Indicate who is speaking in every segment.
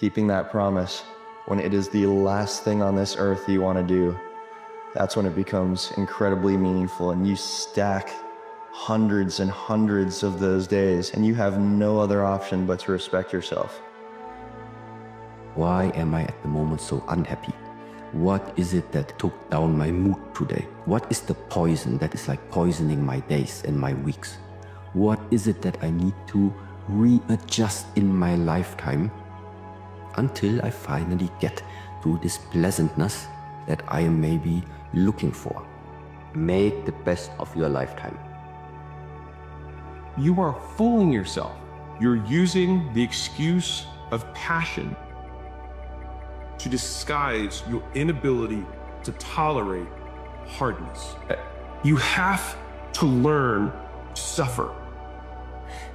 Speaker 1: keeping that promise when it is the last thing on this earth you want to do, that's when it becomes incredibly meaningful, and you stack hundreds and hundreds of those days, and you have no other option but to respect yourself.
Speaker 2: Why am I at the moment so unhappy? What is it that took down my mood today? What is the poison that is like poisoning my days and my weeks? What is it that I need to readjust in my lifetime until I finally get to this pleasantness that I am maybe looking for? Make the best of your lifetime.
Speaker 3: You are fooling yourself. You're using the excuse of passion to disguise your inability to tolerate hardness. You have to learn to suffer.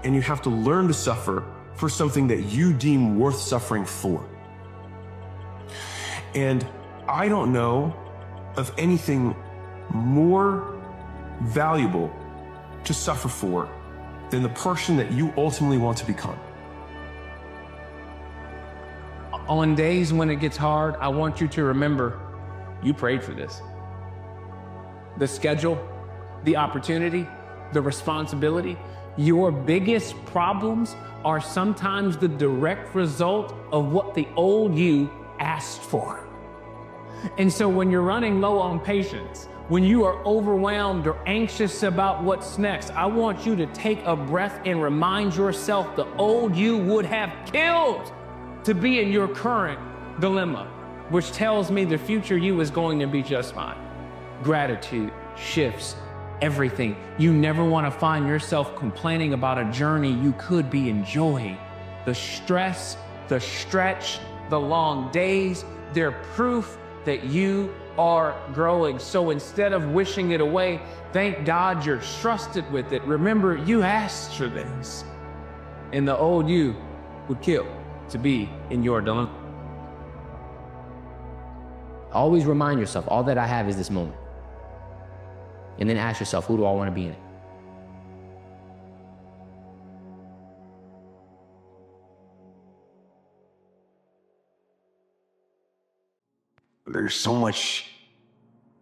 Speaker 3: And you have to learn to suffer for something that you deem worth suffering for. And I don't know of anything more valuable to suffer for than the person that you ultimately want to become.
Speaker 4: On days when it gets hard, I want you to remember you prayed for this. The schedule, the opportunity, the responsibility, your biggest problems are sometimes the direct result of what the old you asked for. And so when you're running low on patience, when you are overwhelmed or anxious about what's next, I want you to take a breath and remind yourself the old you would have killed to be in your current dilemma, which tells me the future you is going to be just fine. Gratitude shifts everything. You never want to find yourself complaining about a journey you could be enjoying. The stress, the stretch, the long days, they're proof that you are growing. So instead of wishing it away, thank God you're trusted with it. Remember, you asked for this, and the old you would kill to be in your dilemma.
Speaker 5: Always remind yourself, all that I have is this moment. And then ask yourself, who do I want to be in it?
Speaker 6: There's so much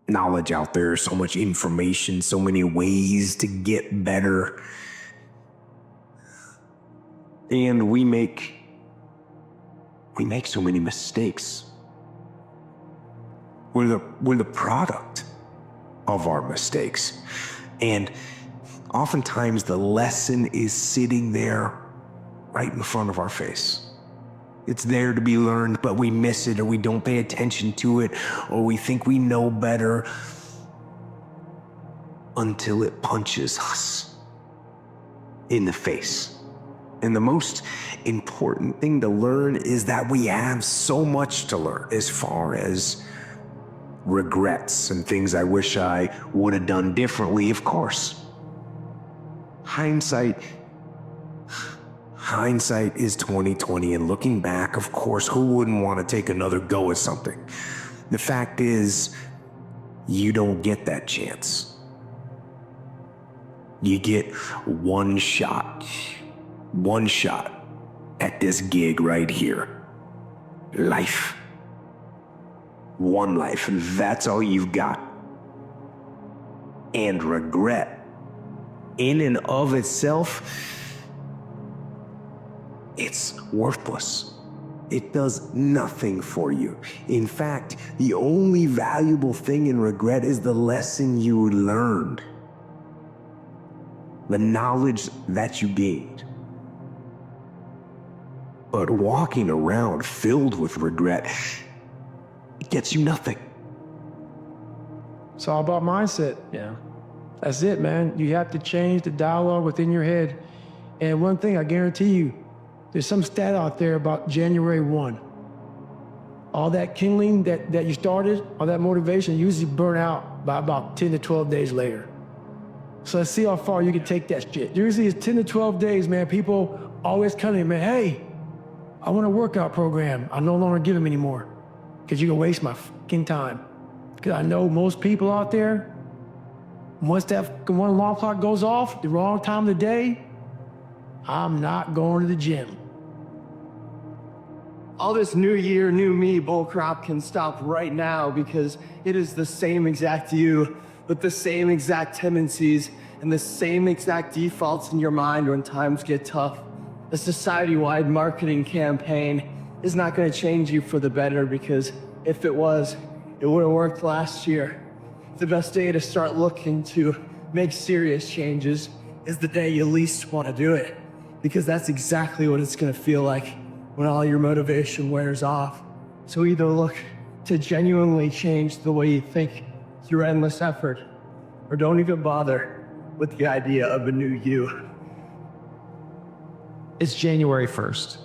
Speaker 6: knowledge out there, so much information, so many ways to get better. And we make so many mistakes. We're the product of our mistakes. And oftentimes the lesson is sitting there right in front of our face. It's there to be learned, but we miss it, or we don't pay attention to it, or we think we know better until it punches us in the face. And the most important thing to learn is that we have so much to learn as far as regrets and things I wish I would have done differently, of course. Hindsight is 20/20, and looking back, of course, who wouldn't want to take another go at something? The fact is, you don't get that chance. You get one shot at this gig right here. Life. One life, and that's all you've got. And regret, in and of itself, it's worthless. It does nothing for you. In fact, the only valuable thing in regret is the lesson you learned, the knowledge that you gained. But walking around filled with regret, it gets you nothing.
Speaker 7: It's all about mindset. Yeah. That's it, man. You have to change the dialogue within your head. And one thing I guarantee you, there's some stat out there about January 1. All that kindling that you started, all that motivation usually burn out by about 10 to 12 days later. So let's see how far you can take that shit. Usually it's 10 to 12 days, man. People always come to me, man, hey, I want a workout program. I no longer give them anymore because you're gonna waste my fucking time. Because I know most people out there, once that one alarm clock goes off, the wrong time of the day, I'm not going to the gym.
Speaker 1: All this new year, new me bullcrap can stop right now because it is the same exact you with the same exact tendencies and the same exact defaults in your mind when times get tough. A society-wide marketing campaign is not going to change you for the better, because if it was, it would have worked last year. The best day to start looking to make serious changes is the day you least want to do it, because that's exactly what it's going to feel like when all your motivation wears off. So either look to genuinely change the way you think through endless effort, or don't even bother with the idea of a new you.
Speaker 8: It's January 1st.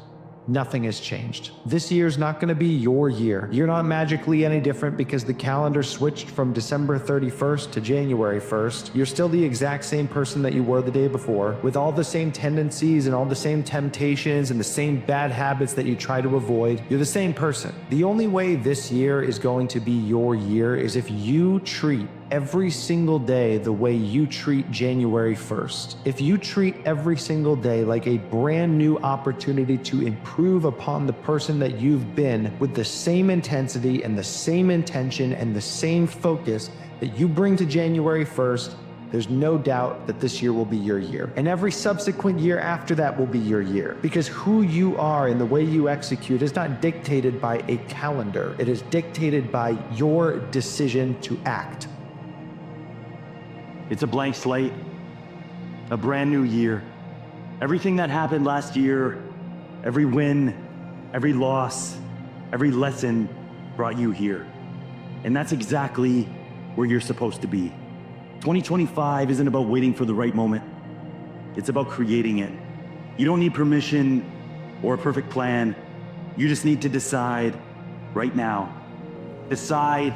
Speaker 8: Nothing has changed. This year's not going to be your year. You're not magically any different because the calendar switched from December 31st to January 1st. You're still the exact same person that you were the day before, with all the same tendencies and all the same temptations and the same bad habits that you try to avoid. You're the same person. The only way this year is going to be your year is if you treat every single day the way you treat January 1st. If you treat every single day like a brand new opportunity to improve upon the person that you've been, with the same intensity and the same intention and the same focus that you bring to January 1st, there's no doubt that this year will be your year. And every subsequent year after that will be your year. Because who you are and the way you execute is not dictated by a calendar. It is dictated by your decision to act.
Speaker 9: It's a blank slate, a brand new year. Everything that happened last year, every win, every loss, every lesson brought you here. And that's exactly where you're supposed to be. 2025 isn't about waiting for the right moment. It's about creating it. You don't need permission or a perfect plan. You just need to decide right now. Decide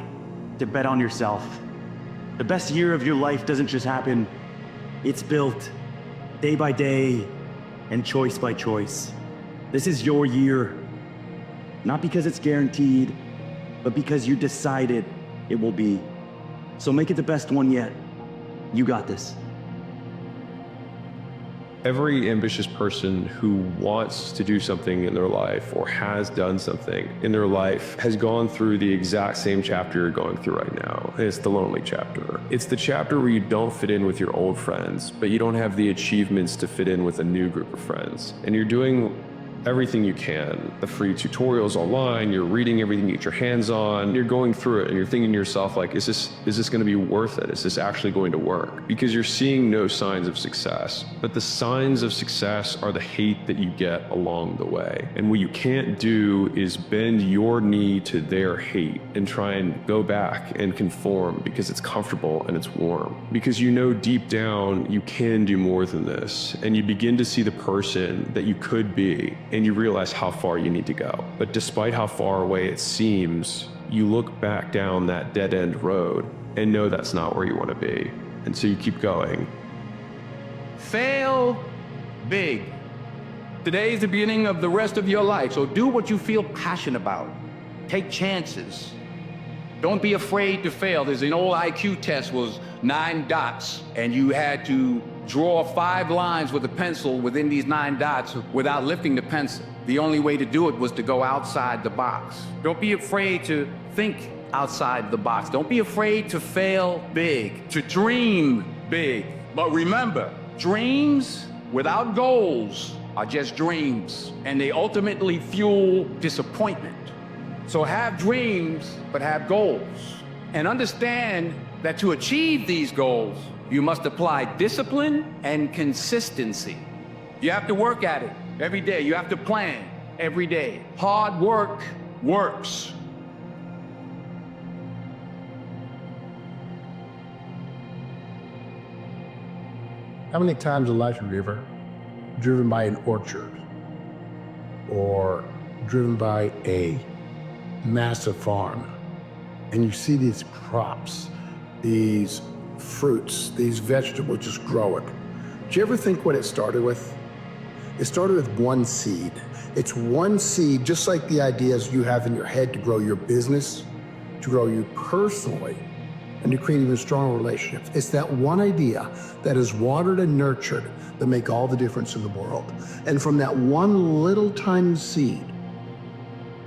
Speaker 9: to bet on yourself. The best year of your life doesn't just happen. It's built day by day and choice by choice. This is your year, not because it's guaranteed, but because you decided it will be. So make it the best one yet. You got this.
Speaker 3: Every ambitious person who wants to do something in their life or has done something in their life has gone through the exact same chapter you're going through right now. And it's the lonely chapter. It's the chapter where you don't fit in with your old friends, but you don't have the achievements to fit in with a new group of friends. And you're doing everything you can, the free tutorials online, you're reading everything you get your hands on, you're going through it and you're thinking to yourself like, is this gonna be worth it? Is this actually going to work? Because you're seeing no signs of success. But the signs of success are the hate that you get along the way. And what you can't do is bend your knee to their hate and try and go back and conform because it's comfortable and it's warm. Because you know deep down you can do more than this, and you begin to see the person that you could be, and you realize how far you need to go. But despite how far away it seems, you look back down that dead-end road and know that's not where you want to be. And so you keep going.
Speaker 10: Fail big. Today is the beginning of the rest of your life, so do what you feel passionate about. Take chances. Don't be afraid to fail. There's an old IQ test, was 9 dots, and you had to draw 5 lines with a pencil within these 9 dots without lifting the pencil. The only way to do it was to go outside the box. Don't be afraid to think outside the box. Don't be afraid to fail big, to dream big. But remember, dreams without goals are just dreams, and they ultimately fuel disappointment. So have dreams, but have goals. And understand that to achieve these goals, you must apply discipline and consistency. You have to work at it every day. You have to plan every day. Hard work works.
Speaker 11: How many times in life have you ever driven by an orchard or driven by a massive farm and you see these crops, these fruits, these vegetables just growing? Do you ever think what it started with? It started with one seed. It's one seed, just like the ideas you have in your head to grow your business, to grow you personally, and to create even stronger relationships. It's that one idea that is watered and nurtured that make all the difference in the world. And from that one little tiny seed,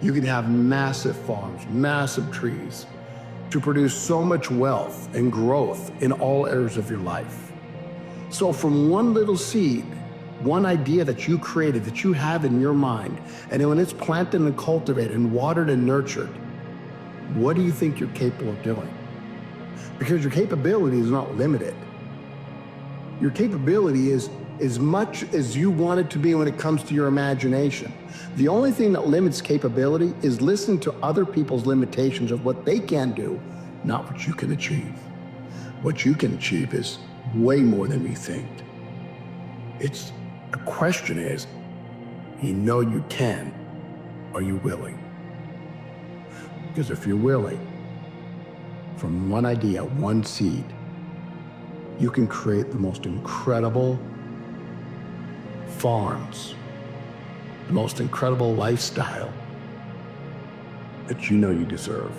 Speaker 11: You can have massive farms, massive trees to produce so much wealth and growth in all areas of your life. So from one little seed, one idea that you created, that you have in your mind, and then when it's planted and cultivated and watered and nurtured, what do you think you're capable of doing? Because your capability is not limited. Your capability is as much as you want it to be when it comes to your imagination. The only thing that limits capability is listening to other people's limitations of what they can do, not what you can achieve. What you can achieve is way more than we think. It's the question is, you know you can, are you willing? Because if you're willing, from one idea, one seed, you can create the most incredible farms, the most incredible lifestyle that you know you deserve.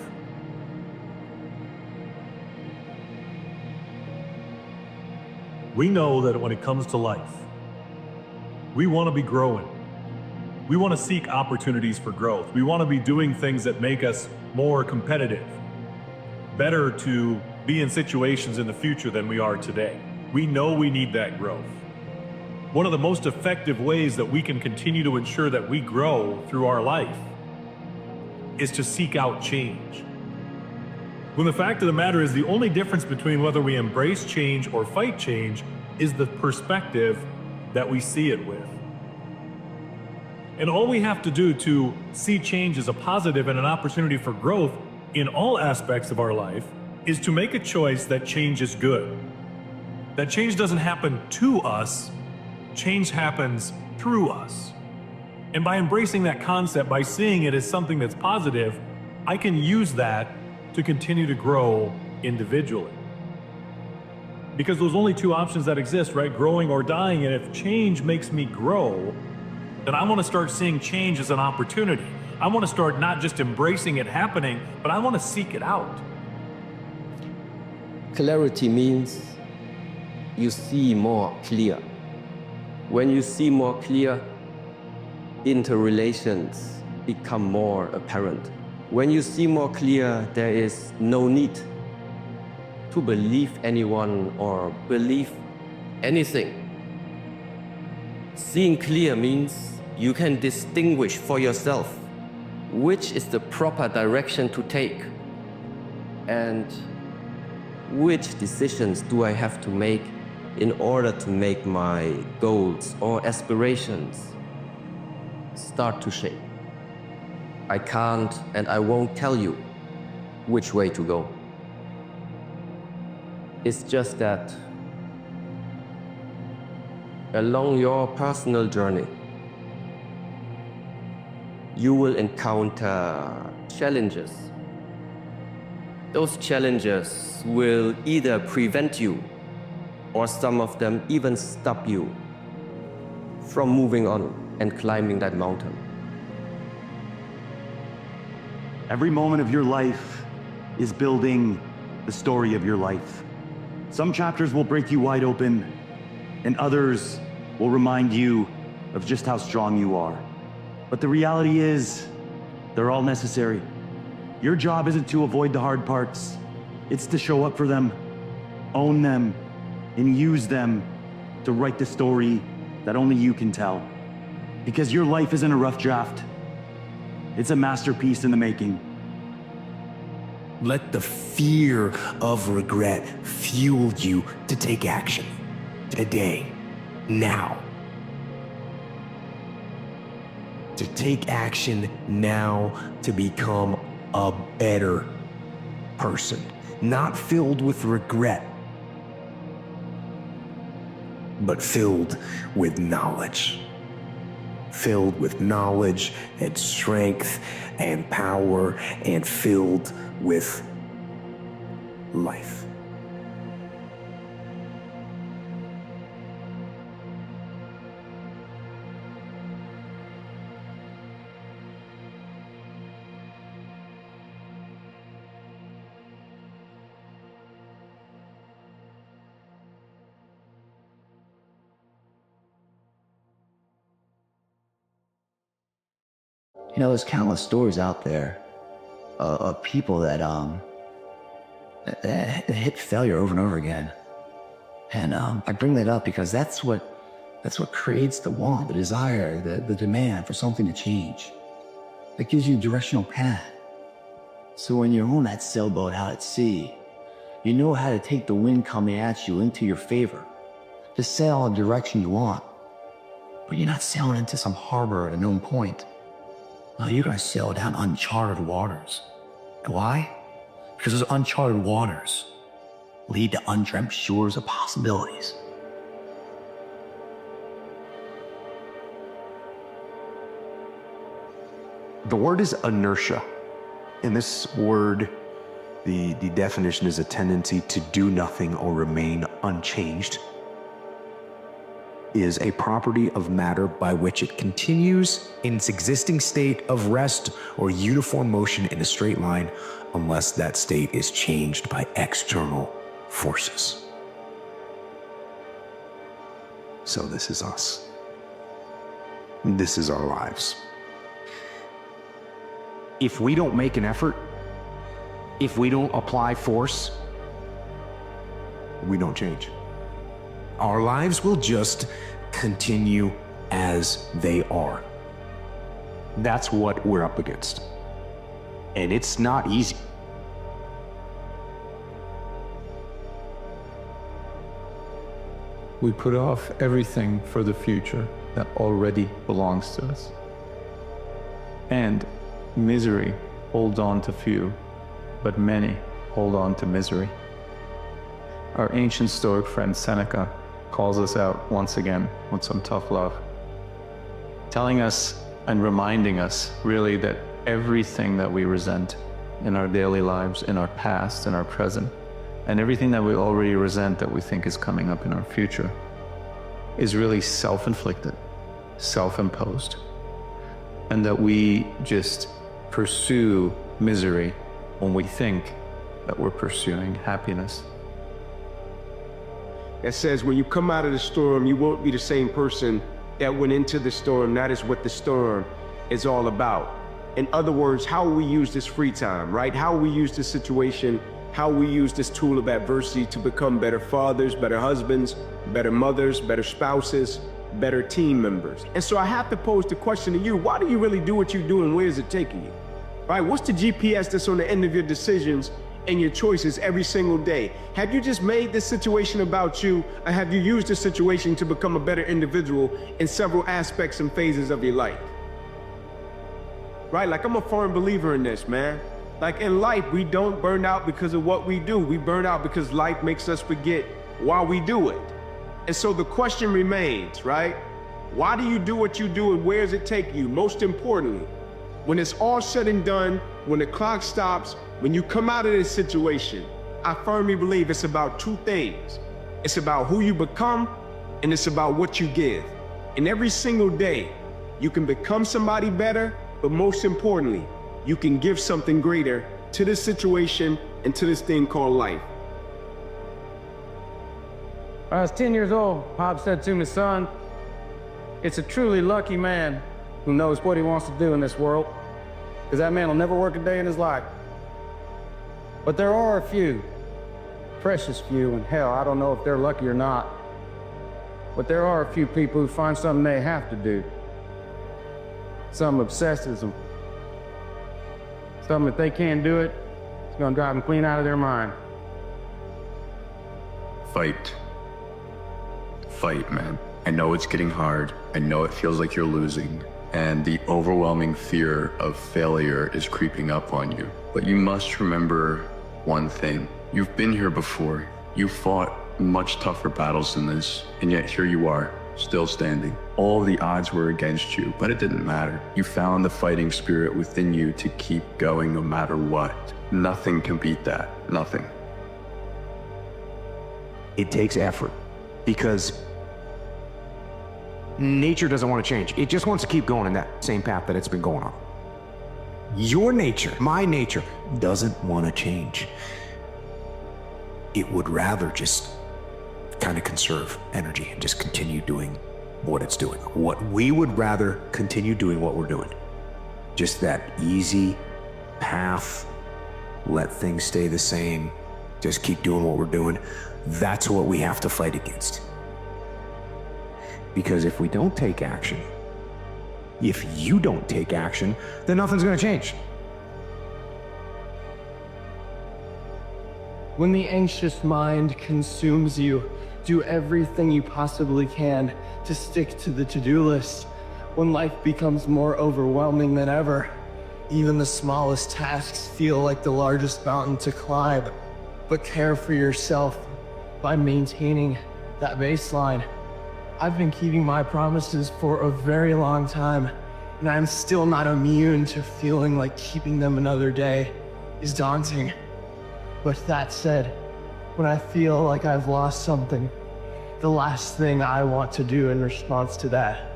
Speaker 12: We know that when it comes to life, we want to be growing. We want to seek opportunities for growth. We want to be doing things that make us more competitive, better to be in situations in the future than we are today. We know we need that growth. One of the most effective ways that we can continue to ensure that we grow through our life is to seek out change. When the fact of the matter is, the only difference between whether we embrace change or fight change is the perspective that we see it with. And all we have to do to see change as a positive and an opportunity for growth in all aspects of our life is to make a choice that change is good. That change doesn't happen to us, change happens through us. And by embracing that concept, by seeing it as something that's positive, I can use that to continue to grow individually. Because those only two options that exist, right? Growing or dying. And if change makes me grow, then I want to start seeing change as an opportunity. I want to start not just embracing it happening, but I want to seek it out.
Speaker 2: Clarity means you see more clear. When you see more clear, interrelations become more apparent. When you see more clear, there is no need to believe anyone or believe anything. Seeing clear means you can distinguish for yourself which is the proper direction to take and which decisions do I have to make in order to make my goals or aspirations start to shape. I can't and I won't tell you which way to go. It's just that along your personal journey, you will encounter challenges. Those challenges will either prevent you or some of them even stop you from moving on and climbing that mountain.
Speaker 9: Every moment of your life is building the story of your life. Some chapters will break you wide open, and others will remind you of just how strong you are. But the reality is, they're all necessary. Your job isn't to avoid the hard parts. It's to show up for them, own them, and use them to write the story that only you can tell. Because your life isn't a rough draft. It's a masterpiece in the making.
Speaker 6: Let the fear of regret fuel you to take action. Today, now. To take action now to become a better person. Not filled with regret, but filled with knowledge. Filled with knowledge and strength and power and filled with life.
Speaker 13: You know, there's countless stories out there of people that hit failure over and over again. And I bring that up because that's what creates the want, the desire, the demand for something to change. That gives you a directional path. So when you're on that sailboat out at sea, you know how to take the wind coming at you into your favor, to sail in the direction you want. But you're not sailing into some harbor at a known point. No, you're gonna sail down uncharted waters. And why? Because those uncharted waters lead to undreamt shores of possibilities.
Speaker 6: The word is inertia. And this word, the definition is a tendency to do nothing or remain unchanged. Is a property of matter by which it continues in its existing state of rest or uniform motion in a straight line unless that state is changed by external forces. So this is us. This is our lives. If we don't make an effort, if we don't apply force, we don't change. Our lives will just continue as they are. That's what we're up against. And it's not easy.
Speaker 14: We put off everything for the future that already belongs to us. And misery holds on to few, but many hold on to misery. Our ancient Stoic friend Seneca calls us out once again with some tough love, telling us and reminding us really that everything that we resent in our daily lives, in our past, in our present, and everything that we already resent that we think is coming up in our future is really self-inflicted, self-imposed, and that we just pursue misery when we think that we're pursuing happiness.
Speaker 15: That says when you come out of the storm, you won't be the same person that went into the storm. That is what the storm is all about. In other words, how we use this free time, right? How we use this situation, how we use this tool of adversity to become better fathers, better husbands, better mothers, better spouses, better team members. And so I have to pose the question to you, why do you really do what you do and where is it taking you? Right? What's the GPS that's on the end of your decisions and your choices every single day? Have you just made this situation about you, or have you used this situation to become a better individual in several aspects and phases of your life? Right? Like, I'm a firm believer in this, man. Like, in life, we don't burn out because of what we do. We burn out because life makes us forget why we do it. And so the question remains, right? Why do you do what you do and where does it take you? Most importantly, when it's all said and done, when the clock stops, when you come out of this situation, I firmly believe it's about two things. It's about who you become and it's about what you give. And every single day, you can become somebody better, but most importantly, you can give something greater to this situation and to this thing called life.
Speaker 4: When I was 10 years old, Pop said to me, son, it's a truly lucky man who knows what he wants to do in this world, because that man will never work a day in his life. But there are a few, precious few, and hell, I don't know if they're lucky or not, but there are a few people who find something they have to do. Some obsesses them. Some, if they can't do it, it's gonna drive them clean out of their mind.
Speaker 16: Fight. Fight, man. I know it's getting hard. I know it feels like you're losing. And the overwhelming fear of failure is creeping up on you. But you must remember one thing. You've been here before. You fought much tougher battles than this. And yet here you are, still standing. All the odds were against you, but it didn't matter. You found the fighting spirit within you to keep going no matter what. Nothing can beat that. Nothing.
Speaker 6: It takes effort because nature doesn't want to change. It just wants to keep going in that same path that it's been going on. Your nature, my nature, doesn't want to change. It would rather just kind of conserve energy and just continue doing what it's doing. What we would rather continue doing what we're doing. just that easy path, let things stay the same, just keep doing what we're doing, that's what we have to fight against. Because if we don't take action, if you don't take action, then nothing's gonna change.
Speaker 17: When the anxious mind consumes you, do everything you possibly can to stick to the to-do list. When life becomes more overwhelming than ever, even the smallest tasks feel like the largest mountain to climb. But care for yourself by maintaining that baseline. I've been keeping my promises for a very long time, and I'm still not immune to feeling like keeping them another day is daunting. But that said, when I feel like I've lost something, the last thing I want to do in response to that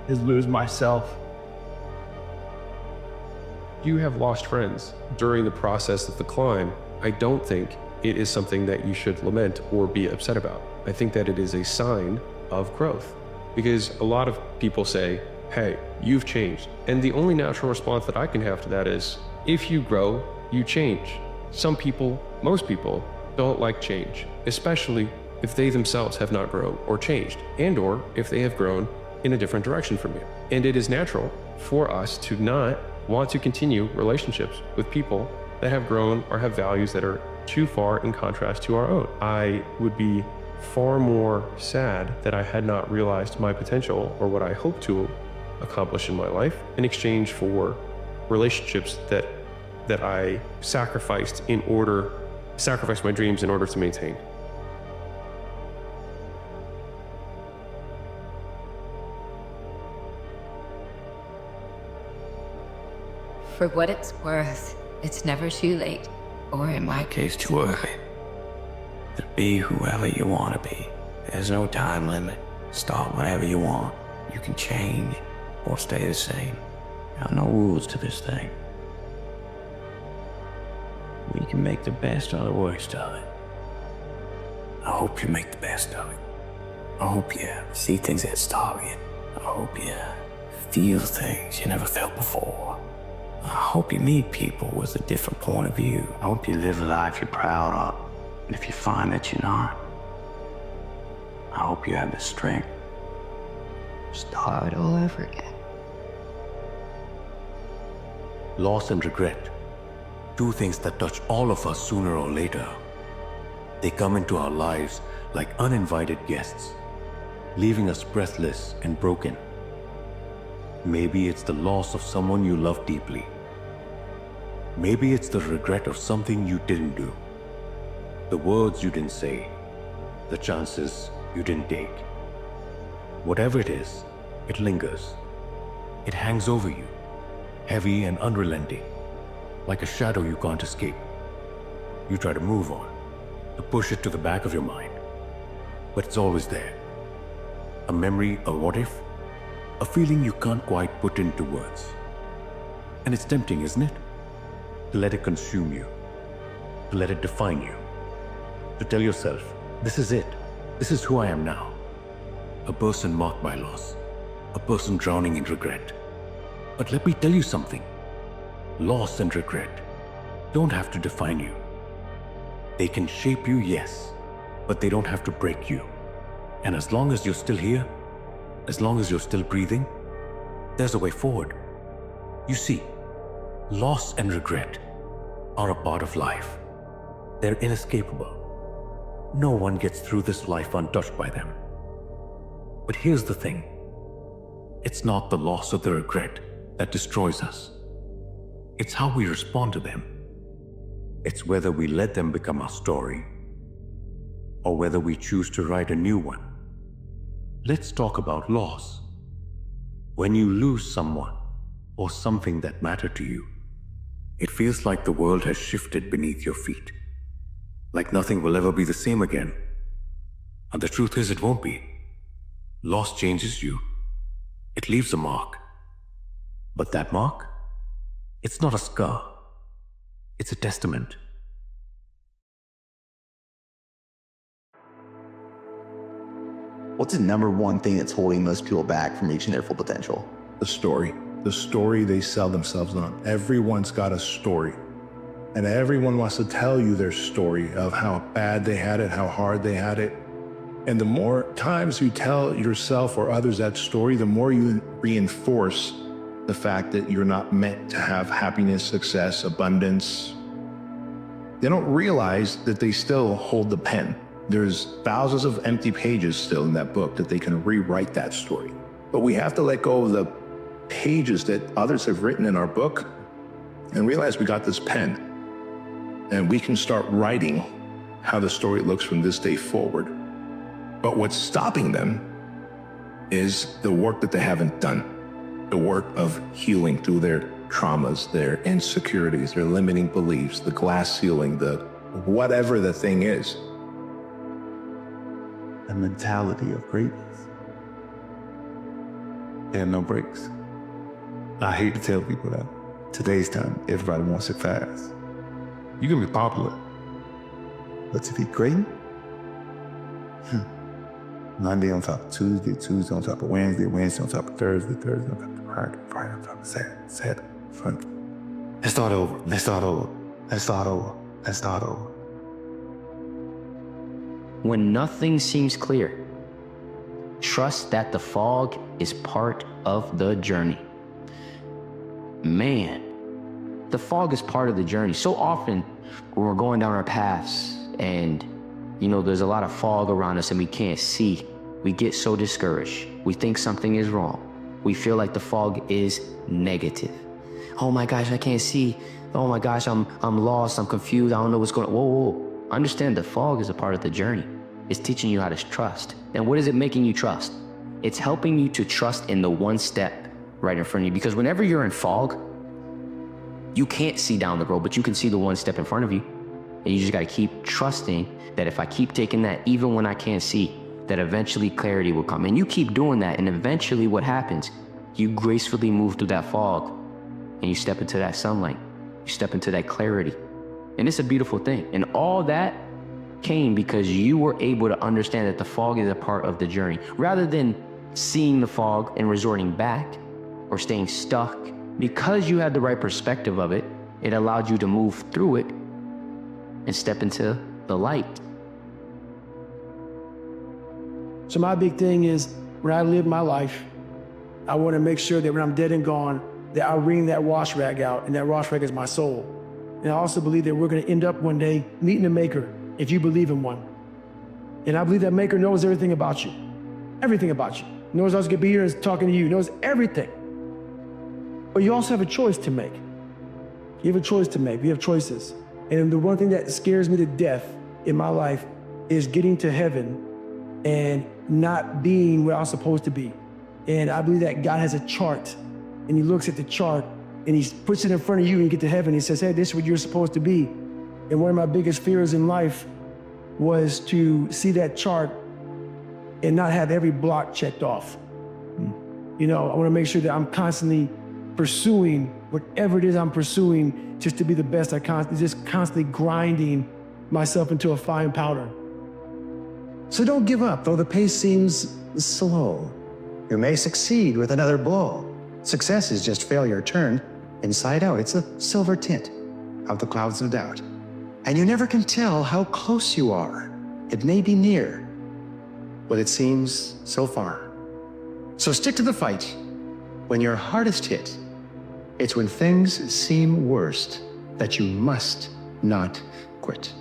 Speaker 17: is lose myself.
Speaker 3: You have lost friends during the process of the climb. I don't think it is something that you should lament or be upset about. I think that it is a sign of growth, because a lot of people say, hey, you've changed. And the only natural response that I can have to that is, if you grow, you change. Some people, most people, don't like change, especially if they themselves have not grown or changed, and or if they have grown in a different direction from you. And it is natural for us to not want to continue relationships with people that have grown or have values that are too far in contrast to our own. I would be far more sad that I had not realized my potential or what I hope to accomplish in my life in exchange for relationships that I sacrificed my dreams in order to maintain.
Speaker 18: For what it's worth, it's never too late, or in my case, too early.
Speaker 19: To be whoever you want to be. There's no time limit. Start whenever you want. You can change or stay the same. There are no rules to this thing. We can make the best of the worst of it. I hope you make the best of it. I hope you see things at Stargate. I hope you feel things you never felt before. I hope you meet people with a different point of view. I hope you live a life you're proud of. And if you find that you're not, I hope you have the strength to start all over again.
Speaker 20: Loss and regret, two things that touch all of us sooner or later. They come into our lives like uninvited guests, leaving us breathless and broken. Maybe it's the loss of someone you love deeply. Maybe it's the regret of something you didn't do, the words you didn't say, the chances you didn't take. Whatever it is, it lingers. It hangs over you, heavy and unrelenting, like a shadow you can't escape. You try to move on, to push it to the back of your mind, but it's always there. A memory, a what if, a feeling you can't quite put into words. And it's tempting, isn't it? To let it consume you, to let it define you, to tell yourself, this is it, this is who I am now. A person marked by loss, a person drowning in regret. But let me tell you something, loss and regret don't have to define you. They can shape you, yes, but they don't have to break you. And as long as you're still here, as long as you're still breathing, there's a way forward. You see, loss and regret are a part of life. They're inescapable. No one gets through this life untouched by them. But here's the thing. It's not the loss or the regret that destroys us. It's how we respond to them. It's whether we let them become our story or whether we choose to write a new one. Let's talk about loss. When you lose someone or something that mattered to you, it feels like the world has shifted beneath your feet, like nothing will ever be the same again. And the truth is, it won't be. Loss changes you. It leaves a mark. But that mark, it's not a scar. It's a testament.
Speaker 1: What's the number one thing that's holding most people back from reaching their full potential?
Speaker 6: The story.
Speaker 11: the story they sell themselves on. Everyone's got a story. And everyone wants to tell you their story of how bad they had it, how hard they had it. And the more times you tell yourself or others that story, the more you reinforce the fact that you're not meant to have happiness, success, abundance. They don't realize that they still hold the pen. There's thousands of empty pages still in that book that they can rewrite that story. But we have to let go of the pages that others have written in our book and realize we got this pen. And we can start writing how the story looks from this day forward. But what's stopping them is the work that they haven't done, the work of healing through their traumas, their insecurities, their limiting beliefs, the glass ceiling, the whatever the thing is.
Speaker 20: A mentality of greatness. There are no breaks. I hate to tell people that. Today's time, everybody wants it fast. You can be popular, but to be great, Monday on top of Tuesday, Tuesday on top of Wednesday, Wednesday on top of Thursday, Thursday on top of Friday, Friday on top of Saturday, Saturday, Sunday. Let's start over, let's start over, let's start over, let's start over.
Speaker 5: When nothing seems clear, trust that the fog is part of the journey. Man, the fog is part of the journey. So often when we're going down our paths and, there's a lot of fog around us and we can't see, we get so discouraged. We think something is wrong. We feel like the fog is negative. Oh my gosh, I can't see. Oh my gosh, I'm lost, I'm confused, I don't know what's going on. Whoa. Understand the fog is a part of the journey. It's teaching you how to trust. And what is it making you trust? It's helping you to trust in the one step right in front of you. Because whenever you're in fog, you can't see down the road, but you can see the one step in front of you. And you just got to keep trusting that if I keep taking that, even when I can't see, that eventually clarity will come. And you keep doing that, and eventually what happens? You gracefully move through that fog, and you step into that sunlight. You step into that clarity. And it's a beautiful thing. And all that came because you were able to understand that the fog is a part of the journey. Rather than seeing the fog and resorting back or staying stuck, because you had the right perspective of it, it allowed you to move through it and step into the light.
Speaker 7: So my big thing is, when I live my life, I want to make sure that when I'm dead and gone, that I wring that wash rag out, and that wash rag is my soul. And I also believe that we're going to end up one day meeting a maker, if you believe in one. And I believe that maker knows everything about you. Everything about you. Knows I was going to be here and talking to you. Knows everything. But you also have a choice to make. You have a choice to make. You have choices. And the one thing that scares me to death in my life is getting to heaven and not being where I'm supposed to be. And I believe that God has a chart, and he looks at the chart and he puts it in front of you, and you get to heaven. He says, hey, this is what you're supposed to be. And one of my biggest fears in life was to see that chart and not have every block checked off. I want to make sure that I'm constantly pursuing whatever it is I'm pursuing, just to be the best. Just constantly grinding myself into a fine powder.
Speaker 21: So don't give up, though the pace seems slow. You may succeed with another blow. Success is just failure turned inside out. It's a silver tint of the clouds of doubt. And you never can tell how close you are. It may be near, but it seems so far. So stick to the fight when you're hardest hit. It's when things seem worst that you must not quit.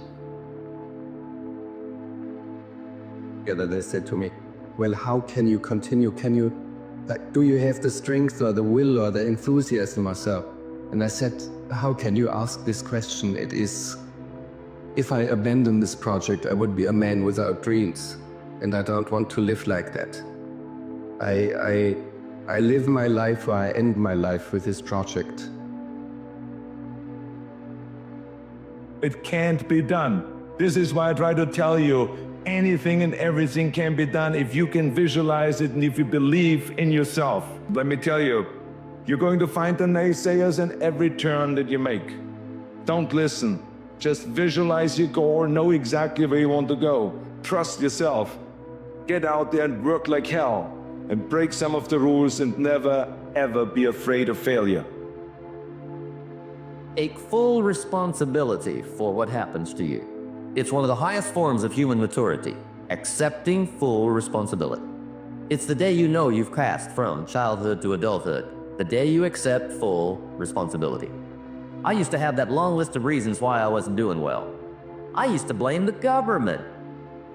Speaker 22: They said to me, well, how can you continue? Do you have the strength or the will or the enthusiasm or so? And I said, how can you ask this question? It is, if I abandon this project, I would be a man without dreams. And I don't want to live like that. I live my life, or I end my life with this project.
Speaker 23: It can't be done. This is why I try to tell you, anything and everything can be done if you can visualize it and if you believe in yourself. Let me tell you, you're going to find the naysayers in every turn that you make. Don't listen. Just visualize your goal, know exactly where you want to go. Trust yourself. Get out there and work like hell and break some of the rules and never, ever be afraid of failure.
Speaker 8: Take full responsibility for what happens to you. It's one of the highest forms of human maturity, accepting full responsibility. It's the day you know you've passed from childhood to adulthood, the day you accept full responsibility. I used to have that long list of reasons why I wasn't doing well. I used to blame the government.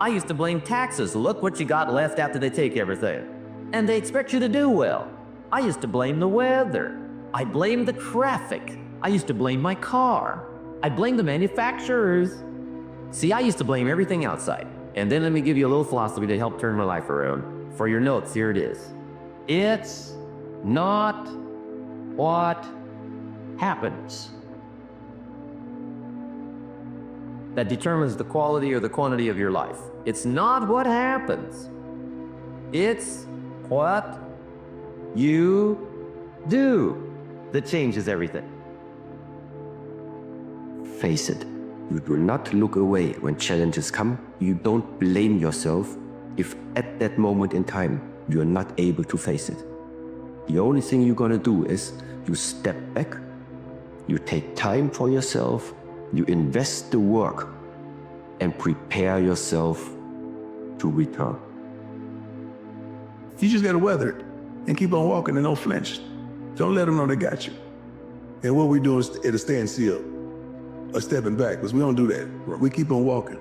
Speaker 8: I used to blame taxes. Look what you got left after they take everything. And they expect you to do well. I used to blame the weather. I blamed the traffic. I used to blame my car. I blamed the manufacturers. See, I used to blame everything outside. And then let me give you a little philosophy to help turn my life around. For your notes, here it is. It's not what happens that determines the quality or the quantity of your life. It's not what happens. It's what you do that changes everything.
Speaker 2: Face it. You do not look away when challenges come. You don't blame yourself if at that moment in time you are not able to face it. The only thing you're gonna do is you step back, you take time for yourself, you invest the work and prepare yourself to return.
Speaker 11: You just gotta weather it and keep on walking and don't flinch. Don't let them know they got you. And what we do is at a standstill or stepping back, because we don't do that. We keep on walking.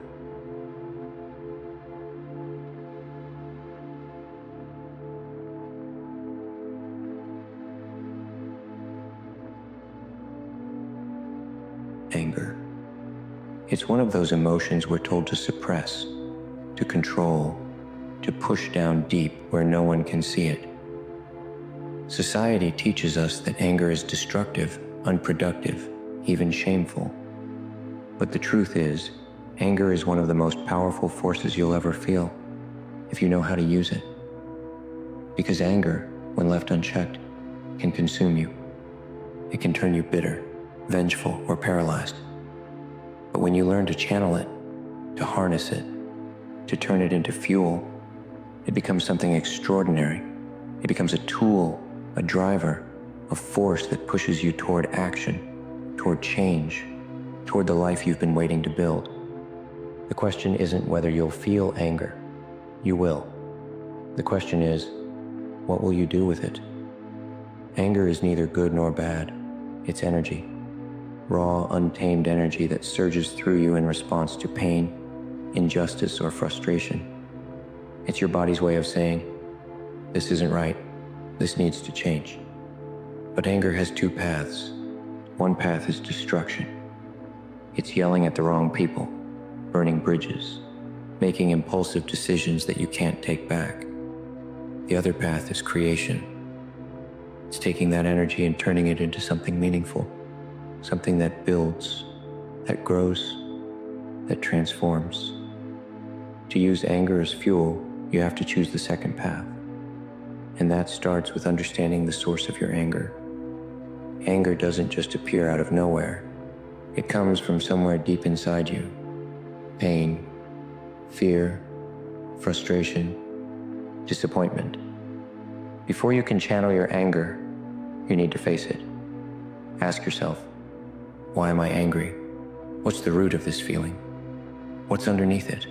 Speaker 19: Anger. It's one of those emotions we're told to suppress, to control, to push down deep where no one can see it. Society teaches us that anger is destructive, unproductive, even shameful. But the truth is, anger is one of the most powerful forces you'll ever feel, if you know how to use it. Because anger, when left unchecked, can consume you. It can turn you bitter, vengeful, or paralyzed. But when you learn to channel it, to harness it, to turn it into fuel, it becomes something extraordinary. It becomes a tool, a driver, a force that pushes you toward action, toward change, toward the life you've been waiting to build. The question isn't whether you'll feel anger. You will. The question is, what will you do with it? Anger is neither good nor bad. It's energy. Raw, untamed energy that surges through you in response to pain, injustice, or frustration. It's your body's way of saying, this isn't right. This needs to change. But anger has two paths. One path is destruction. It's yelling at the wrong people, burning bridges, making impulsive decisions that you can't take back. The other path is creation. It's taking that energy and turning it into something meaningful, something that builds, that grows, that transforms. To use anger as fuel, you have to choose the second path. And that starts with understanding the source of your anger. Anger doesn't just appear out of nowhere. It comes from somewhere deep inside you. Pain, fear, frustration, disappointment. Before you can channel your anger, you need to face it. Ask yourself, why am I angry? What's the root of this feeling? What's underneath it?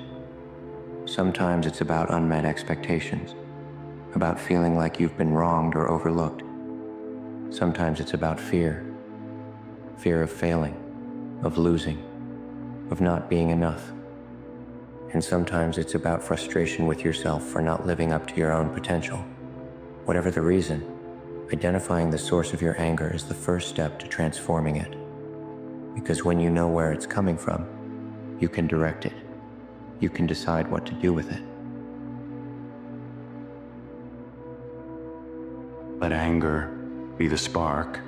Speaker 19: Sometimes it's about unmet expectations, about feeling like you've been wronged or overlooked. Sometimes it's about fear of failing, of losing, of not being enough. And sometimes it's about frustration with yourself for not living up to your own potential. Whatever the reason, identifying the source of your anger is the first step to transforming it. Because when you know where it's coming from, you can direct it. You can decide what to do with it.
Speaker 10: Let anger be the spark,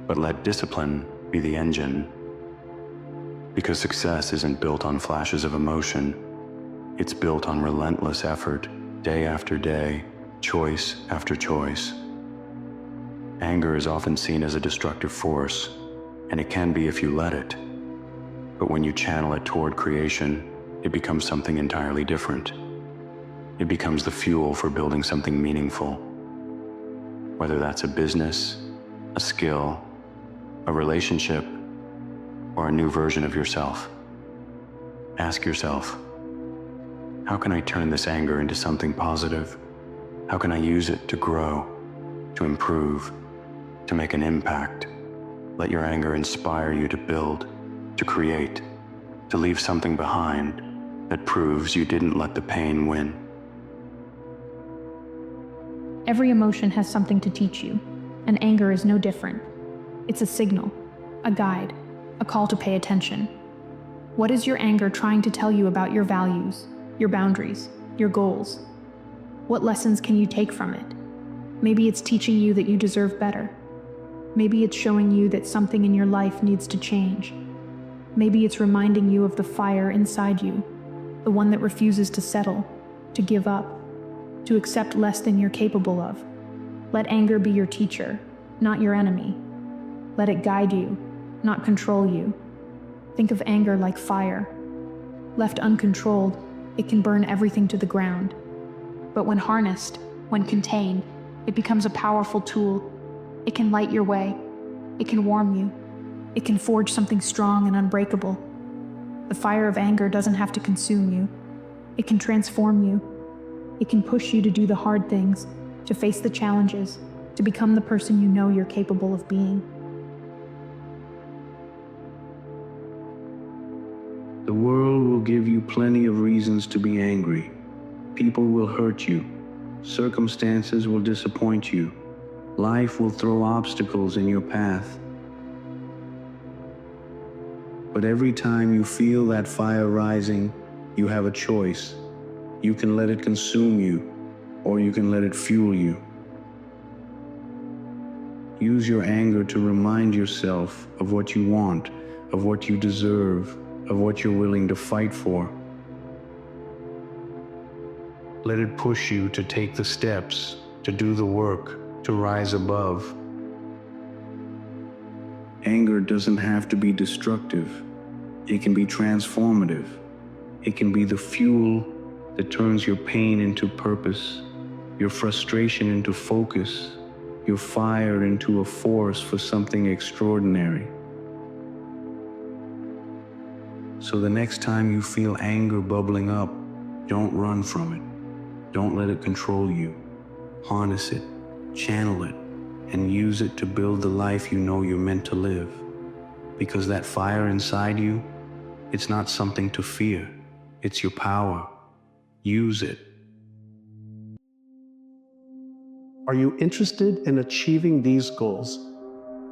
Speaker 10: but let discipline be the engine. Because success isn't built on flashes of emotion. It's built on relentless effort, day after day, choice after choice. Anger is often seen as a destructive force, and it can be if you let it. But when you channel it toward creation, it becomes something entirely different. It becomes the fuel for building something meaningful. whether that's a business, a skill, a relationship, or a new version of yourself. Ask yourself, how can I turn this anger into something positive? How can I use it to grow, to improve, to make an impact? Let your anger inspire you to build, to create, to leave something behind that proves you didn't let the pain win.
Speaker 9: Every emotion has something to teach you, and anger is no different. It's a signal, a guide, a call to pay attention. What is your anger trying to tell you about your values, your boundaries, your goals? What lessons can you take from it? Maybe it's teaching you that you deserve better. Maybe it's showing you that something in your life needs to change. Maybe it's reminding you of the fire inside you, the one that refuses to settle, to give up, to accept less than you're capable of. Let anger be your teacher, not your enemy. Let it guide you, not control you. Think of anger like fire. Left uncontrolled, it can burn everything to the ground. But when harnessed, when contained, it becomes a powerful tool. It can light your way. It can warm you. It can forge something strong and unbreakable. The fire of anger doesn't have to consume you. It can transform you. It can push you to do the hard things, to face the challenges, to become the person you know you're capable of being.
Speaker 12: The world will give you plenty of reasons to be angry. People will hurt you. Circumstances will disappoint you. Life will throw obstacles in your path. But every time you feel that fire rising, you have a choice. You can let it consume you, or you can let it fuel you. Use your anger to remind yourself of what you want, of what you deserve, of what you're willing to fight for. Let it push you to take the steps, to do the work, to rise above. Anger doesn't have to be destructive. It can be transformative. It can be the fuel that turns your pain into purpose, your frustration into focus, your fire into a force for something extraordinary. So the next time you feel anger bubbling up, don't run from it. Don't let it control you. Harness it, channel it, and use it to build the life you know you're meant to live. Because that fire inside you, it's not something to fear. It's your power. Use it.
Speaker 13: Are you interested in achieving these goals?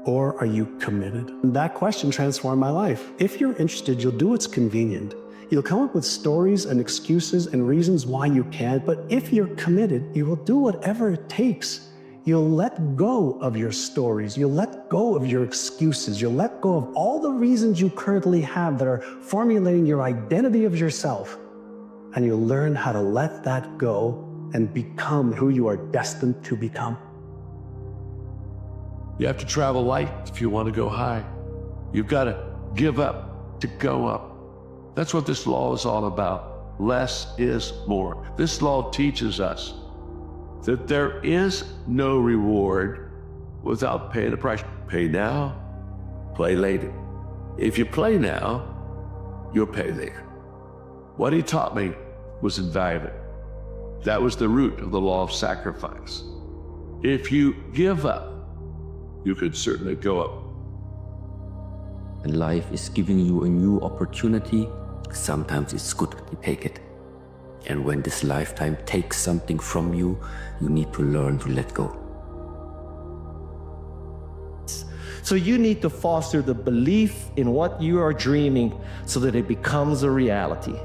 Speaker 13: Or are you committed? That question transformed my life. If you're interested, you'll do what's convenient. You'll come up with stories and excuses and reasons why you can't, but if you're committed, you will do whatever it takes. You'll let go of your stories. You'll let go of your excuses. You'll let go of all the reasons you currently have that are formulating your identity of yourself. And you'll learn how to let that go and become who you are destined to become.
Speaker 24: You have to travel light if you want to go high. You've got to give up to go up. That's what this law is all about. Less is more. This law teaches us that there is no reward without paying a price. Pay now, play later. If you play now, you'll pay later. What he taught me was invaluable. That was the root of the law of sacrifice. If you give up, you could certainly go up.
Speaker 2: And life is giving you a new opportunity. Sometimes it's good to take it. And when this lifetime takes something from you, you need to learn to let go.
Speaker 25: So you need to foster the belief in what you are dreaming so that it becomes a reality,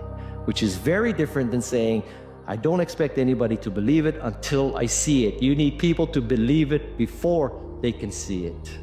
Speaker 25: which is very different than saying, I don't expect anybody to believe it until I see it. You need people to believe it before they can see it.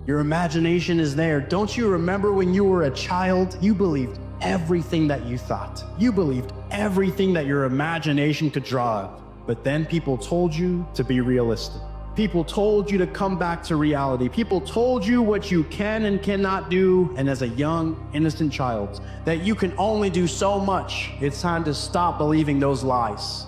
Speaker 26: Your imagination is there. Don't you remember when you were a child? You believed everything that you thought. You believed everything that your imagination could draw up. But then people told you to be realistic. People told you to come back to reality. People told you what you can and cannot do. And as a young, innocent child, that you can only do so much. It's time to stop believing those lies.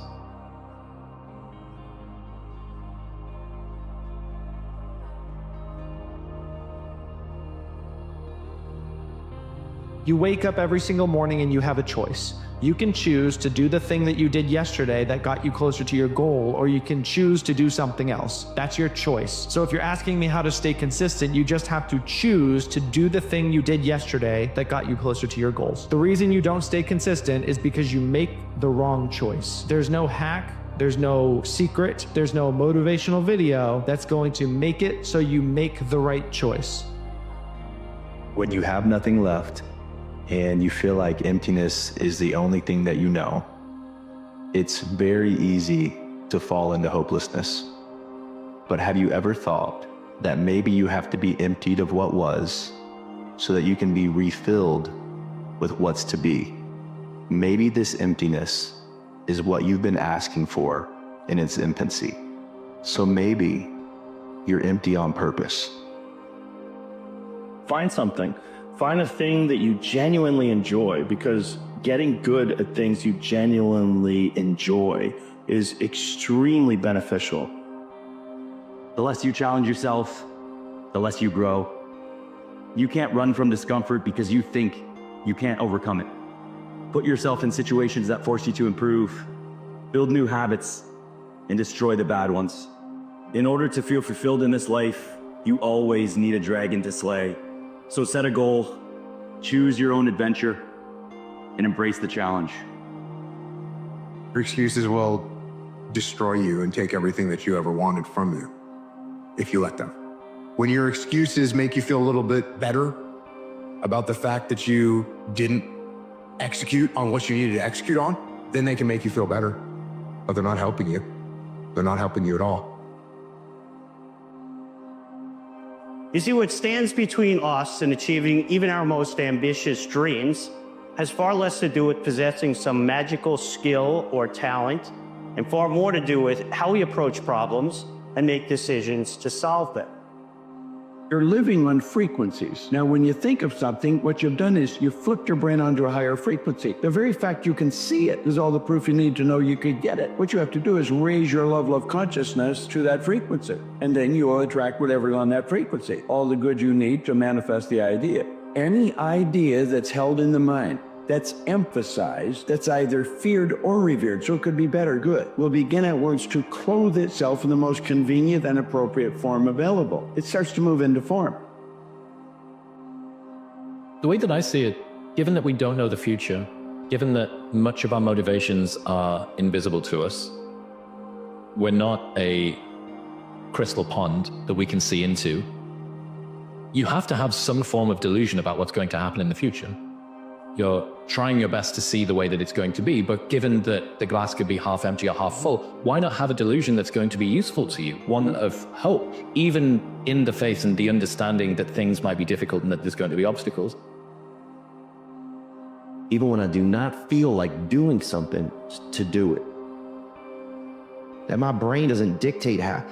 Speaker 3: You wake up every single morning and you have a choice. You can choose to do the thing that you did yesterday that got you closer to your goal, or you can choose to do something else. That's your choice. So if you're asking me how to stay consistent, you just have to choose to do the thing you did yesterday that got you closer to your goals. The reason you don't stay consistent is because you make the wrong choice. There's no hack, there's no secret, there's no motivational video that's going to make it so you make the right choice.
Speaker 1: When you have nothing left and you feel like emptiness is the only thing that you know, it's very easy to fall into hopelessness. But have you ever thought that maybe you have to be emptied of what was so that you can be refilled with what's to be? Maybe this emptiness is what you've been asking for in its infancy. So maybe you're empty on purpose.
Speaker 4: Find something. Find a thing that you genuinely enjoy, because getting good at things you genuinely enjoy is extremely beneficial.
Speaker 14: The less you challenge yourself, the less you grow. You can't run from discomfort because you think you can't overcome it. Put yourself in situations that force you to improve, build new habits, and destroy the bad ones. In order to feel fulfilled in this life, you always need a dragon to slay. So set a goal, choose your own adventure, and embrace the challenge.
Speaker 6: Your excuses will destroy you and take everything that you ever wanted from you, if you let them. When your excuses make you feel a little bit better about the fact that you didn't execute on what you needed to execute on, then they can make you feel better. But they're not helping you. They're not helping you at all.
Speaker 26: You see, what stands between us and achieving even our most ambitious dreams has far less to do with possessing some magical skill or talent, and far more to do with how we approach problems and make decisions to solve them.
Speaker 12: You're living on frequencies. Now, when you think of something, what you've done is you've flipped your brain onto a higher frequency. The very fact you can see it is all the proof you need to know you could get it. What you have to do is raise your level of consciousness to that frequency, and then you will attract whatever on that frequency, all the good you need to manifest the idea. Any idea that's held in the mind, that's emphasized, that's either feared or revered, so it could be bad or good, will begin at once to clothe itself in the most convenient and appropriate form available. It starts to move into form.
Speaker 15: The way that I see it, given that we don't know the future, given that much of our motivations are invisible to us, we're not a crystal pond that we can see into, you have to have some form of delusion about what's going to happen in the future. You're trying your best to see the way that it's going to be, but given that the glass could be half empty or half full, why not have a delusion that's going to be useful to you? One of hope, even in the face and the understanding that things might be difficult and that there's going to be obstacles.
Speaker 1: Even when I do not feel like doing something, to do it. That my brain doesn't dictate how.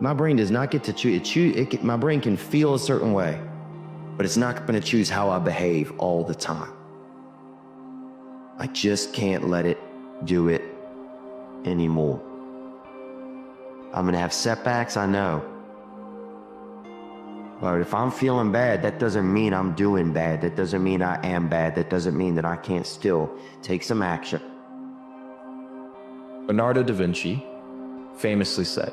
Speaker 1: My brain does not get to choose. My brain can feel a certain way, but it's not going to choose how I behave all the time. I just can't let it do it anymore. I'm gonna have setbacks, I know. But if I'm feeling bad, that doesn't mean I'm doing bad. That doesn't mean I am bad. That doesn't mean that I can't still take some action.
Speaker 3: Leonardo da Vinci famously said,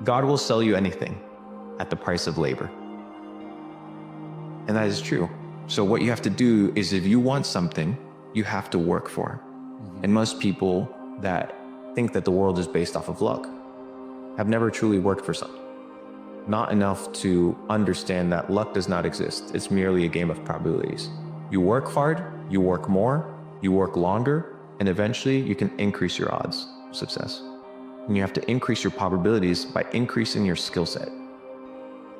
Speaker 3: "God will sell you anything at the price of labor." And that is true. So what you have to do is, if you want something, you have to work for it. And most people that think that the world is based off of luck have never truly worked for something. Not enough to understand that luck does not exist. It's merely a game of probabilities. You work hard, you work more, you work longer, and eventually you can increase your odds of success. And you have to increase your probabilities by increasing your skill set.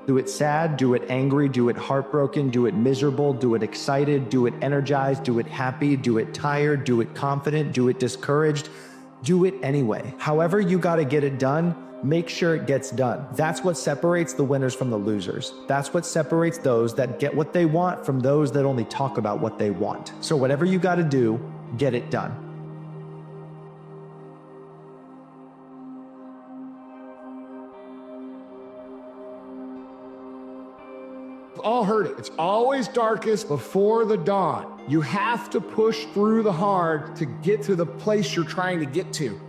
Speaker 16: Do it sad, do it angry, do it heartbroken, do it miserable, do it excited, do it energized, do it happy, do it tired, do it confident, do it discouraged. Do it anyway. However you gotta get it done, make sure it gets done. That's what separates the winners from the losers. That's what separates those that get what they want from those that only talk about what they want. So whatever you gotta do, get it done.
Speaker 11: We've all heard it. It's always darkest before the dawn. You have to push through the hard to get to the place you're trying to get to.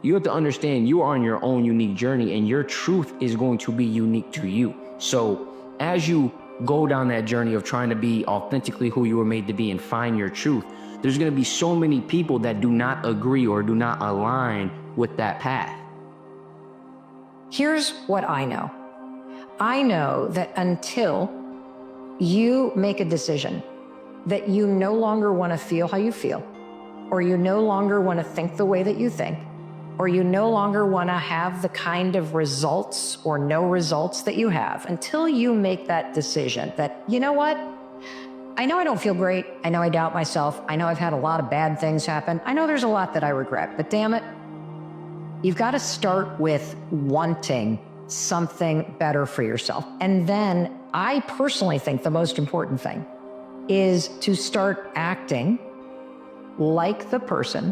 Speaker 5: You have to understand you are on your own unique journey, and your truth is going to be unique to you. So as you go down that journey of trying to be authentically who you were made to be and find your truth, there's going to be so many people that do not agree or do not align with that path.
Speaker 7: Here's what I know. I know that until you make a decision that you no longer want to feel how you feel, or you no longer want to think the way that you think, or you no longer want to have the kind of results or no results that you have, until you make that decision that, you know what? I know I don't feel great. I know I doubt myself. I know I've had a lot of bad things happen. I know there's a lot that I regret, but damn it, you've got to start with wanting something better for yourself. And then I personally think the most important thing is to start acting like the person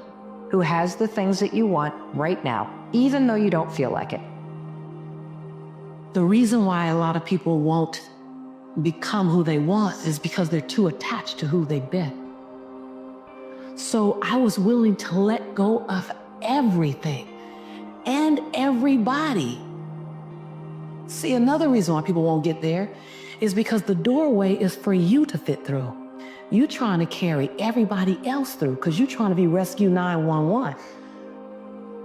Speaker 7: who has the things that you want right now, even though you don't feel like it.
Speaker 17: The reason why a lot of people won't become who they want is because they're too attached to who they've been. So I was willing to let go of everything and everybody. See, another reason why people won't get there is because the doorway is for you to fit through. You're trying to carry everybody else through because you're trying to be Rescue 911.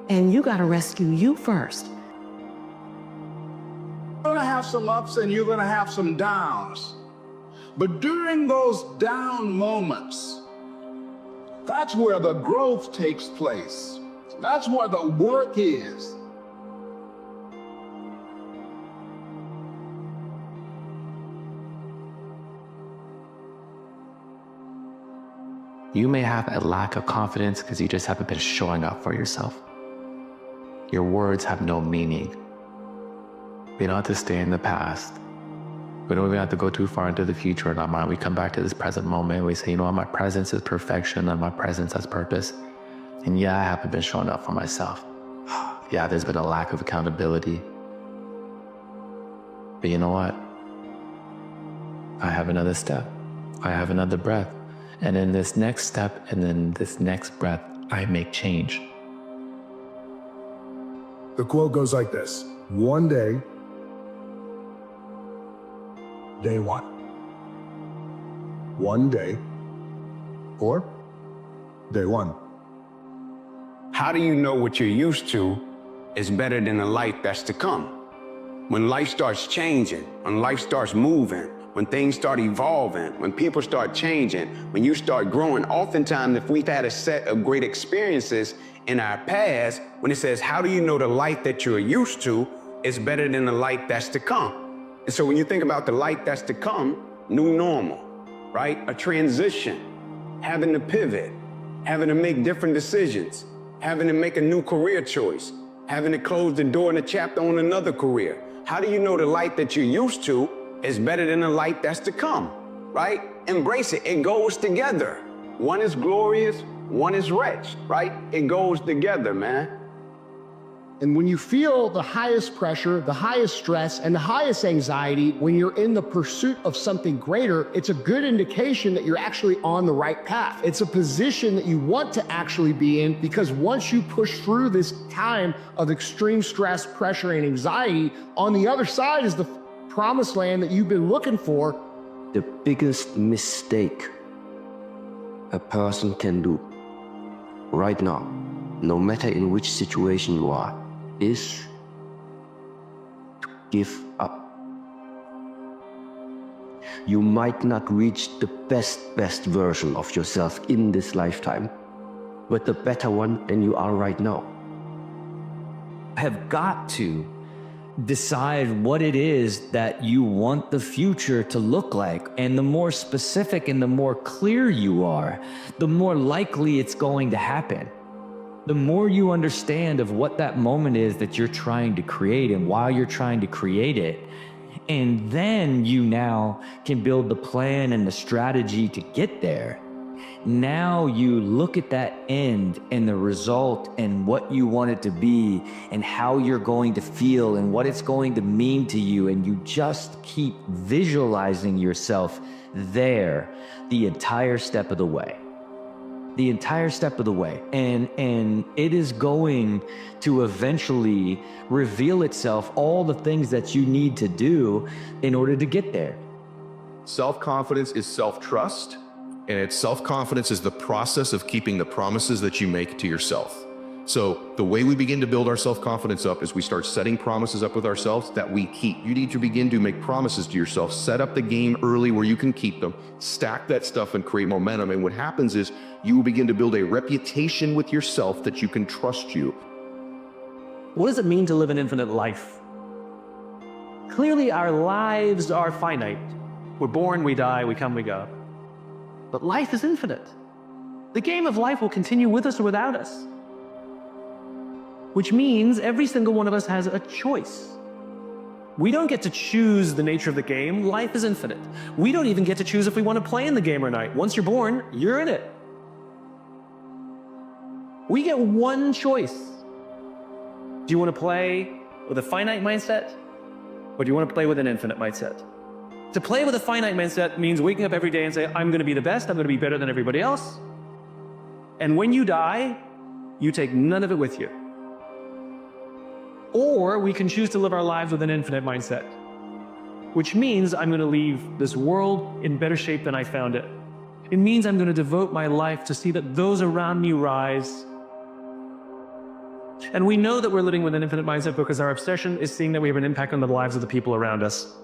Speaker 17: And you got to rescue you first.
Speaker 11: You're gonna have some ups and you're gonna have some downs. But during those down moments, that's where the growth takes place. That's where the work is.
Speaker 18: You may have a lack of confidence because you just haven't been showing up for yourself. Your words have no meaning. We don't have to stay in the past. We don't even have to go too far into the future in our mind. We come back to this present moment. We say, you know what, my presence is perfection and my presence has purpose. And yeah, I haven't been showing up for myself. Yeah, there's been a lack of accountability. But you know what? I have another step. I have another breath. And in this next step and then this next breath, I make change.
Speaker 11: The quote goes like this: one day, day one. One day, or day one.
Speaker 12: How do you know what you're used to is better than the life that's to come? When life starts changing, when life starts moving, when things start evolving, when people start changing, when you start growing, oftentimes if we've had a set of great experiences in our past, when it says, how do you know the life that you're used to is better than the life that's to come? And so when you think about the life that's to come, new normal, right? A transition, having to pivot, having to make different decisions, having to make a new career choice, having to close the door in a chapter on another career. How do you know the life that you're used to is better than the life that's to come, right? Embrace it. It goes together. One is glorious, one is wretched, right? It goes together, man.
Speaker 11: And when you feel the highest pressure, the highest stress, and the highest anxiety, when you're in the pursuit of something greater, it's a good indication that you're actually on the right path. It's a position that you want to actually be in, because once you push through this time of extreme stress, pressure, and anxiety, on the other side is the promised land that you've been looking for.
Speaker 2: The biggest mistake a person can do right now, no matter in which situation you are, is to give up. You might not reach the best version of yourself in this lifetime, but the better one than you are right now.
Speaker 8: Have got to decide what it is that you want the future to look like. And the more specific and the more clear you are, the more likely it's going to happen. The more you understand of what that moment is that you're trying to create and why you're trying to create it, and then you now can build the plan and the strategy to get there.
Speaker 5: Now you look at that end and the result and what you want it to be and how you're going to feel and what it's going to mean to you, and you just keep visualizing yourself there the entire step of the way. The entire step of the way. And it is going to eventually reveal itself all the things that you need to do in order to get there.
Speaker 10: Self-confidence is self-trust, and self-confidence is the process of keeping the promises that you make to yourself. So the way we begin to build our self-confidence up is we start setting promises up with ourselves that we keep. You need to begin to make promises to yourself, set up the game early where you can keep them, stack that stuff and create momentum. And what happens is you will begin to build a reputation with yourself that you can trust you.
Speaker 19: What does it mean to live an infinite life? Clearly our lives are finite. We're born, we die, we come, we go. But life is infinite. The game of life will continue with us or without us. Which means every single one of us has a choice. We don't get to choose the nature of the game. Life is infinite. We don't even get to choose if we want to play in the game or not. Once you're born, you're in it. We get one choice. Do you want to play with a finite mindset, or do you want to play with an infinite mindset? To play with a finite mindset means waking up every day and say, I'm going to be the best, I'm going to be better than everybody else. And when you die, you take none of it with you. Or we can choose to live our lives with an infinite mindset, which means I'm going to leave this world in better shape than I found it. It means I'm going to devote my life to see that those around me rise. And we know that we're living with an infinite mindset because our obsession is seeing that we have an impact on the lives of the people around us.